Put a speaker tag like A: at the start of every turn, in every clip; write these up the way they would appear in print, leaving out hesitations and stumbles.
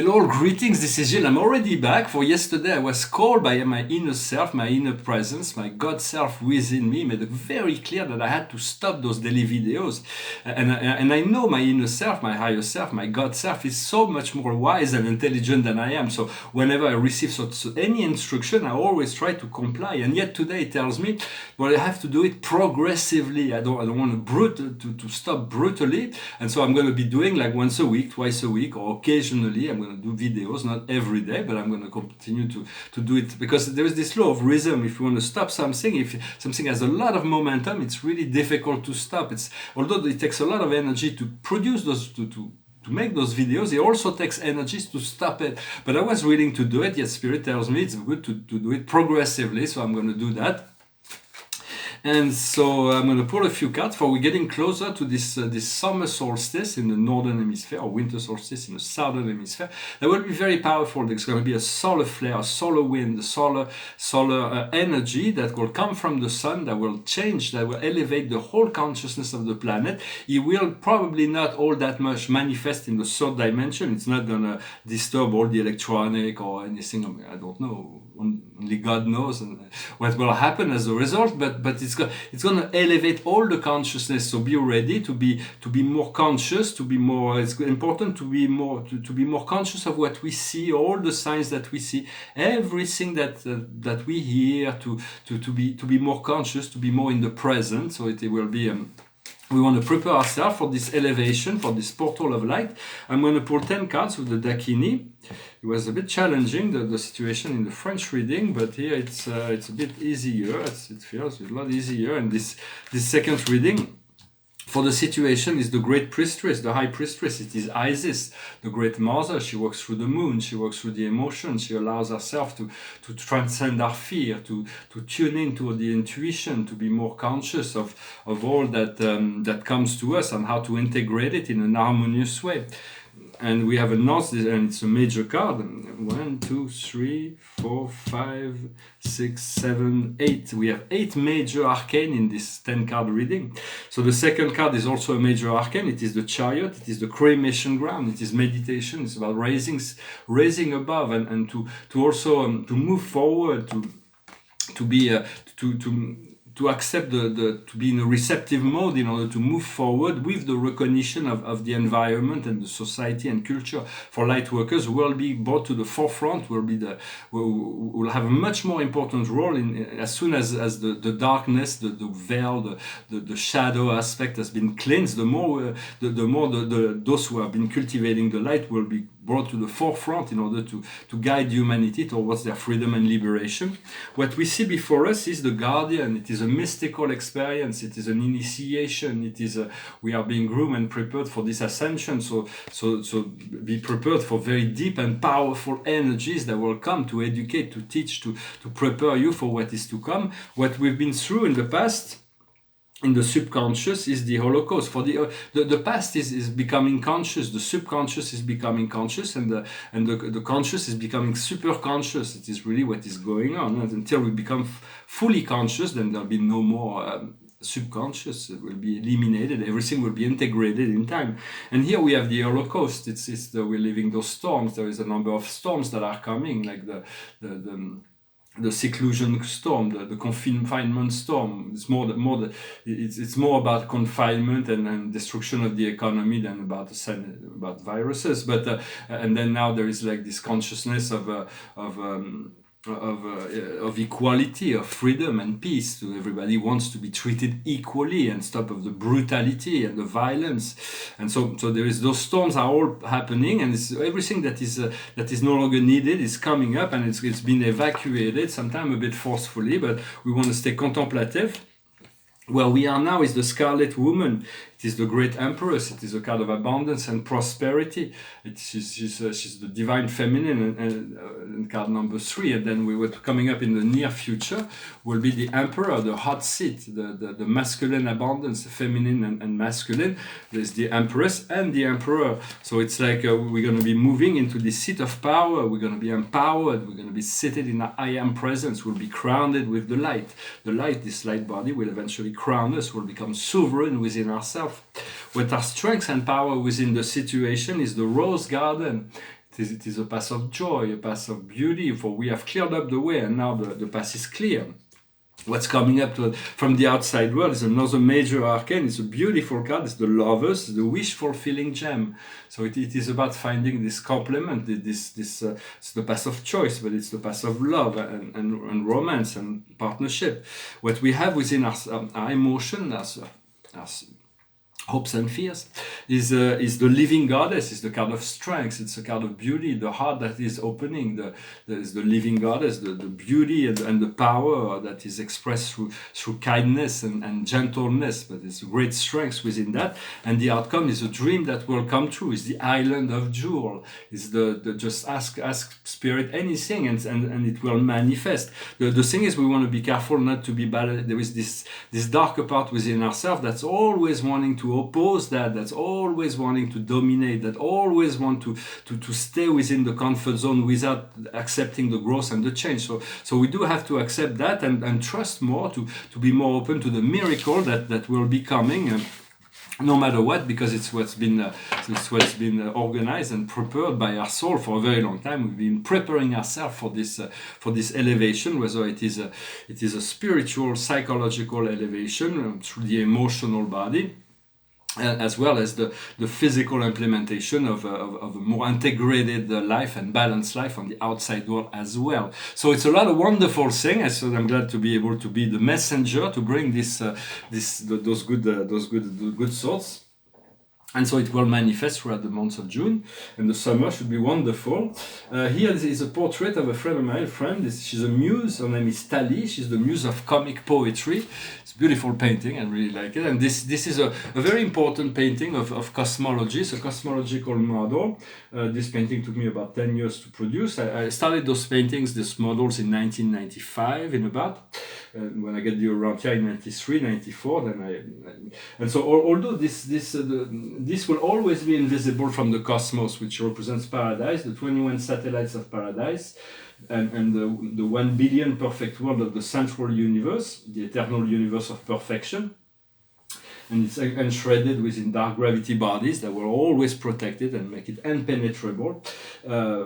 A: Hello, greetings. This is Gilles. I'm already back. For yesterday, I was called by my inner self, my inner presence, my God self within me, made it very clear that I had to stop those daily videos. And I know my inner self, my higher self, my God self is so much more wise and intelligent than I am. So whenever I receive any instruction, I always try to comply. And yet today it tells me, well, I have to do it progressively. I don't want to stop brutally. And so I'm going to be doing like once a week, twice a week, or occasionally I'm going to do videos, not every day, but I'm going to continue to do it, because there is this law of rhythm. If you want to stop something, if something has a lot of momentum, it's really difficult to stop. Although it takes a lot of energy to produce those, to make those videos, it also takes energies to stop it. But I was willing to do it, yet Spirit tells me it's good to do it progressively, so I'm going to do that. And so I'm going to pull a few cards, for we're getting closer to this summer solstice in the northern hemisphere, or winter solstice in the southern hemisphere. That will be very powerful. There's going to be a solar flare, a solar wind, a solar energy that will come from the sun, that will change, that will elevate the whole consciousness of the planet. It will probably not all that much manifest in the third dimension. It's not going to disturb all the electronic or anything. I don't know. Only God knows what will happen as a result, but it's going to elevate all the consciousness. So be ready to be more conscious, to be more. It's important to be more conscious of what we see, all the signs that we see, everything that we hear. To be more conscious, to be more in the present. So it will be. We want to prepare ourselves for this elevation, for this portal of light. I'm going to pull 10 cards with the Dakini. It was a bit challenging, the situation in the French reading, but here it's a bit easier. It feels a lot easier. And this second reading, for the situation, is the great priestess, the high priestess. It is Isis, the great mother. She works through the moon. She works through the emotions. She allows herself to transcend our fear, to tune into the intuition, to be more conscious of all that comes to us and how to integrate it in an harmonious way. And we have a North, and it's a major card. 1, 2, 3, 4, 5, 6, 7, 8. We have 8 major arcane in this 10-card reading. So the second card is also a major arcane. It is the Chariot. It is the cremation ground. It is meditation. It's about raising above and to also to move forward, to be to accept to be in a receptive mode in order to move forward with the recognition of the environment and the society and culture. For light workers, who will be brought to the forefront, will have a much more important role as soon as the darkness, the veil, the shadow aspect has been cleansed. The more those who have been cultivating the light will be brought to the forefront in order to guide humanity towards their freedom and liberation. What we see before us is the guardian. It is a mystical experience. It is an initiation. We are being groomed and prepared for this ascension. So be prepared for very deep and powerful energies that will come to educate, to teach, to prepare you for what is to come. What we've been through in the past, in the subconscious, is the Holocaust. For the past is becoming conscious, the subconscious is becoming conscious, and the conscious is becoming super conscious. It is really what is going on. And until we become fully conscious, then there'll be no more subconscious. It will be eliminated. Everything will be integrated in time. And here we have the Holocaust. We're living those storms. There is a number of storms that are coming, like the seclusion storm, the confinement storm. It's more about confinement and destruction of the economy than about viruses. But and then now there is like this consciousness of equality, of freedom and peace. So everybody wants to be treated equally and stop of the brutality and the violence. And so there is those storms are all happening, and everything that is no longer needed is coming up, and it's been evacuated, sometimes a bit forcefully, but we want to stay contemplative. Where we are now is the Scarlet Woman. It is the great empress. It is a card of abundance and prosperity. She's the divine feminine, and card number 3. And then we were coming up in the near future will be the emperor, the hot seat, the masculine abundance, feminine and masculine. There's the empress and the emperor. So it's like we're going to be moving into the seat of power. We're going to be empowered. We're going to be seated in our I am presence. We'll be crowned with the light. The light, this light body, will eventually crown us. We'll become sovereign within ourselves. What our strength and power within the situation is the rose garden. It is a path of joy, a path of beauty, for we have cleared up the way and now the path is clear. What's coming up from the outside world is another major arcane. It's a beautiful card. It's the Lovers, the wish-fulfilling gem. So it is about finding this complement. It's the path of choice, but it's the path of love and romance and partnership. What we have within our emotion, our hopes and fears, is the living goddess, is the card of strength, it's a card of beauty, the heart that is opening, is the living goddess, the beauty and the power that is expressed through kindness and gentleness, but it's great strength within that, and the outcome is a dream that will come true, is the island of jewel, is the just ask spirit anything and it will manifest. The thing is, we want to be careful not to be bad. There is this darker part within ourselves that's always wanting to oppose that's always wanting to dominate, that always want to stay within the comfort zone without accepting the growth and the change. So we do have to accept that and trust more, to be more open to the miracle that will be coming. No matter what, because it's what's been organized and prepared by our soul for a very long time. We've been preparing ourselves for this elevation, whether it is a spiritual, psychological elevation through the emotional body, as well as the physical implementation of a more integrated life and balanced life on the outside world as well. So it's a lot of wonderful things. So I'm glad to be able to be the messenger to bring those good thoughts. And so it will manifest throughout the month of June, and the summer should be wonderful. Here is a portrait of a friend of mine. She's a muse. Her name is Tali. She's the muse of comic poetry. It's a beautiful painting. I really like it. And this is a very important painting of cosmology. It's a cosmological model. This painting took me about 10 years to produce. I started these models in 1995 in about. When I get the around here in 93, 94, and so although this will always be invisible from the cosmos, which represents paradise, the 21 satellites of paradise, and the 1 billion perfect world of the central universe, the eternal universe of perfection. And it's enshrouded within dark gravity bodies that were always protected and make it impenetrable,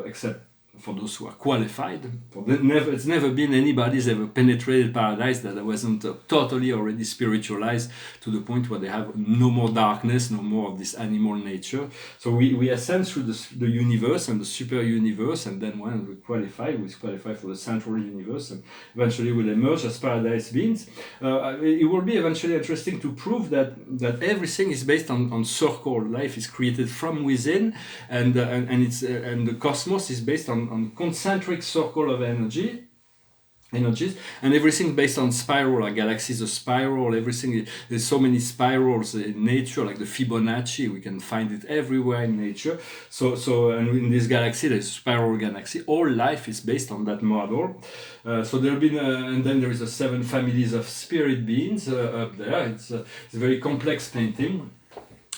A: except for those who are qualified. It's never been anybody's ever penetrated paradise that wasn't totally already spiritualized to the point where they have no more darkness, no more of this animal nature. So we ascend through the universe and the super universe, and then when we qualify for the central universe, and eventually we'll emerge as paradise beings. It will be eventually interesting to prove that everything is based on circle. Life is created from within, and the cosmos is based on concentric circle of energies, and everything based on spiral. Our galaxy is a spiral. Everything, there's so many spirals in nature, like the Fibonacci. We can find it everywhere in nature. So and in this galaxy, there's a spiral galaxy. All life is based on that model. So there have been, and then there is 7 families of spirit beings up there. It's a very complex painting.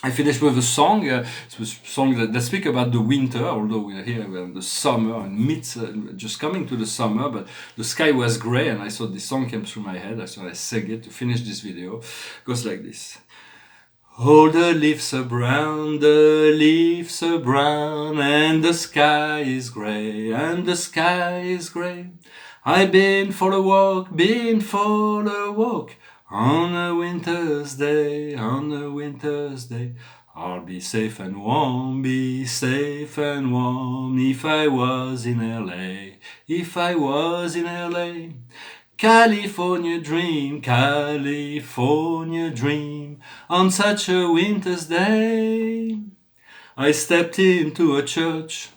A: I finished with a song. It's a song that speaks about the winter, although we are here in the summer and just coming to the summer, but the sky was gray, and I thought this song came through my head. So I sang it to finish this video. It goes like this. Oh, the leaves are brown, and the sky is gray, I've been for a walk, on a winter's day, I'll be safe and warm, if I was in LA, California dream, on such a winter's day. I stepped into a church,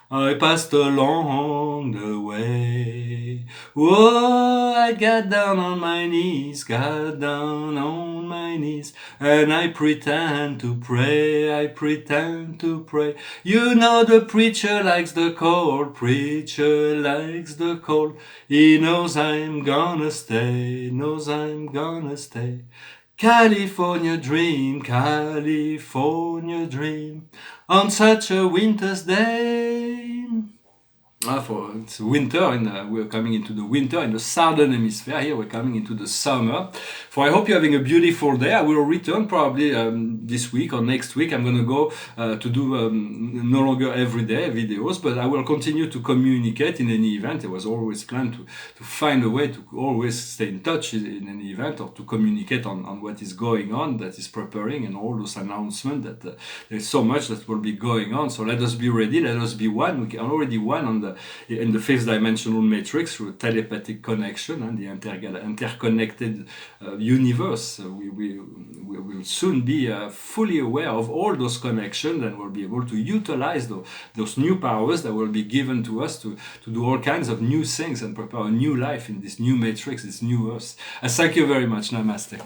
A: I passed along the way. Whoa, I got down on my knees, and I pretend to pray, You know the preacher likes the cold, He knows I'm gonna stay, California dream, on such a winter's day. For it's winter, we're coming into the winter in the southern hemisphere. Here we're coming into the summer. For I hope you're having a beautiful day. I will return probably this week or next week. I'm going to go to do no longer everyday videos, but I will continue to communicate in any event. It was always planned to find a way to always stay in touch in any event, or to communicate on what is going on, that is preparing, and all those announcements that there's so much that will be going on. So let us be ready. Let us be one. We can already one in the fifth dimensional matrix through telepathic connection and the interconnected universe. We will soon be fully aware of all those connections, and will be able to utilize those new powers that will be given to us to do all kinds of new things and prepare a new life in this new matrix, this new earth. Thank you very much. Namaste.